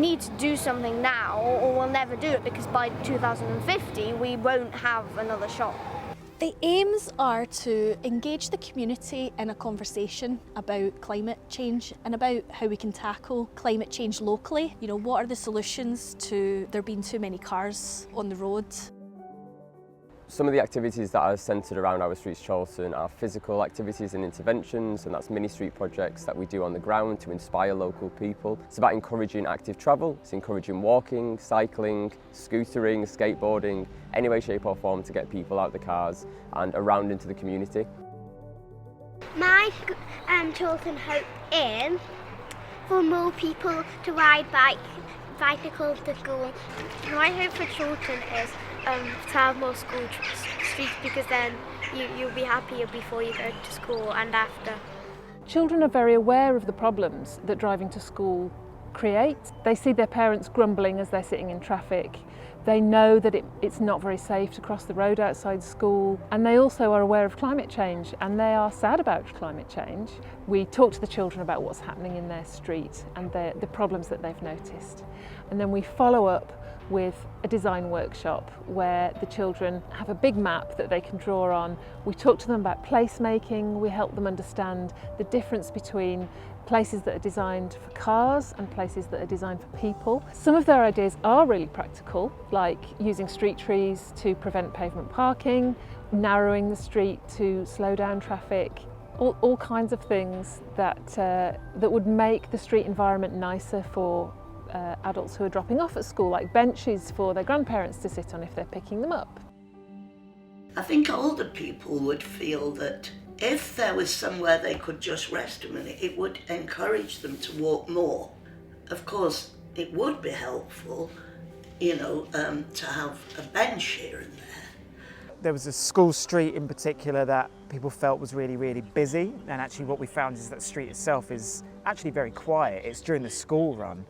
need to do something now or we'll never do it, because by 2050 we won't have another shop. The aims are to engage the community in a conversation about climate change and about how we can tackle climate change locally. You know, what are the solutions to there being too many cars on the road? Some of the activities that are centred around our streets Chorlton are physical activities and interventions, and that's mini street projects that we do on the ground to inspire local people. It's about encouraging active travel, it's encouraging walking, cycling, scootering, skateboarding, any way, shape or form to get people out of the cars and around into the community. My Chorlton hope is for more people to ride bicycles to school. My hope for Chorlton is to have more school streets, because then you'll be happier before you go to school and after. Children are very aware of the problems that driving to school creates. They see their parents grumbling as they're sitting in traffic. They know that it's not very safe to cross the road outside school, and they also are aware of climate change, and they are sad about climate change. We talk to the children about what's happening in their street and the problems that they've noticed, and then we follow up with a design workshop where the children have a big map that they can draw on. We talk to them about placemaking, we help them understand the difference between places that are designed for cars and places that are designed for people. Some of their ideas are really practical, like using street trees to prevent pavement parking, narrowing the street to slow down traffic, all kinds of things that would make the street environment nicer for adults who are dropping off at school, like benches for their grandparents to sit on if they're picking them up. I think older people would feel that if there was somewhere they could just rest a minute, it would encourage them to walk more. Of course, it would be helpful, you know, to have a bench here and there. There was a school street in particular that people felt was really, really busy, and actually what we found is that the street itself is actually very quiet. It's during the school run,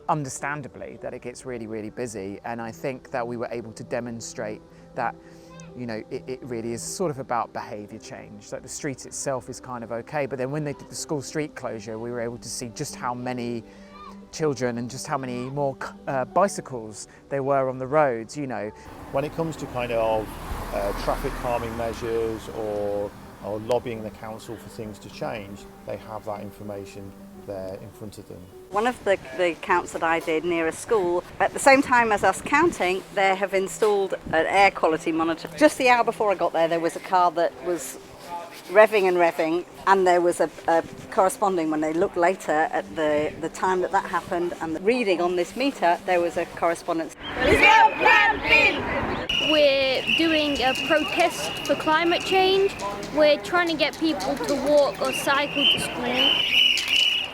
understandably, that it gets really, really busy, and I think that we were able to demonstrate that, you know, it really is sort of about behaviour change. Like the street itself is kind of okay, but then when they did the school street closure, we were able to see just how many children and just how many more bicycles there were on the roads, you know. When it comes to kind of traffic calming measures or lobbying the council for things to change, they have that information there in front of them. One of the counts that I did near a school, at the same time as us counting, they have installed an air quality monitor. Just the hour before I got there was a car that was revving, and there was a corresponding, when they looked later at the time that happened and the reading on this meter, there was a correspondence. Let's go, Plan B! We're doing a protest for climate change. We're trying to get people to walk or cycle to school.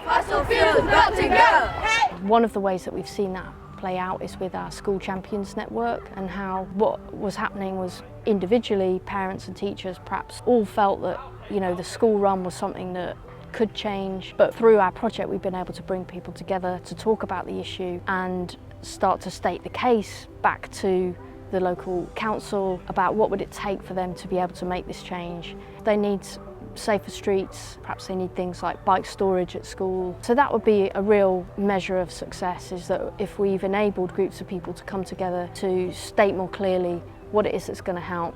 Fossil fuels got to go! One of the ways that we've seen that play out is with our School Champions Network, and how what was happening was individually parents and teachers perhaps all felt that, you know, the school run was something that could change, but through our project we've been able to bring people together to talk about the issue and start to state the case back to the local council about what would it take for them to be able to make this change. They need safer streets, perhaps they need things like bike storage at school. So that would be a real measure of success, is that if we've enabled groups of people to come together to state more clearly what it is that's going to help.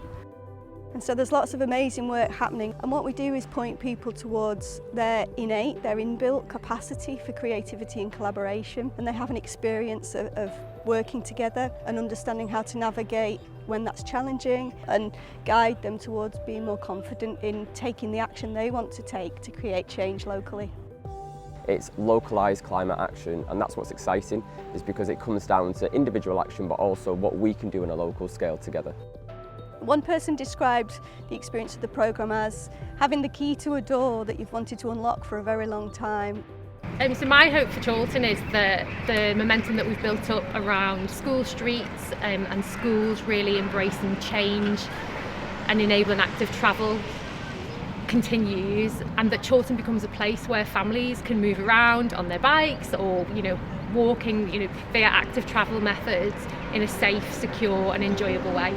And so there's lots of amazing work happening, and what we do is point people towards their inbuilt capacity for creativity and collaboration, and they have an experience of working together and understanding how to navigate when that's challenging and guide them towards being more confident in taking the action they want to take to create change locally. It's localised climate action, and that's what's exciting, is because it comes down to individual action but also what we can do on a local scale together. One person described the experience of the programme as having the key to a door that you've wanted to unlock for a very long time. So my hope for Chorlton is that the momentum that we've built up around school streets and schools really embracing change and enabling active travel continues, and that Chorlton becomes a place where families can move around on their bikes or, you know, walking, you know, via active travel methods in a safe, secure and enjoyable way.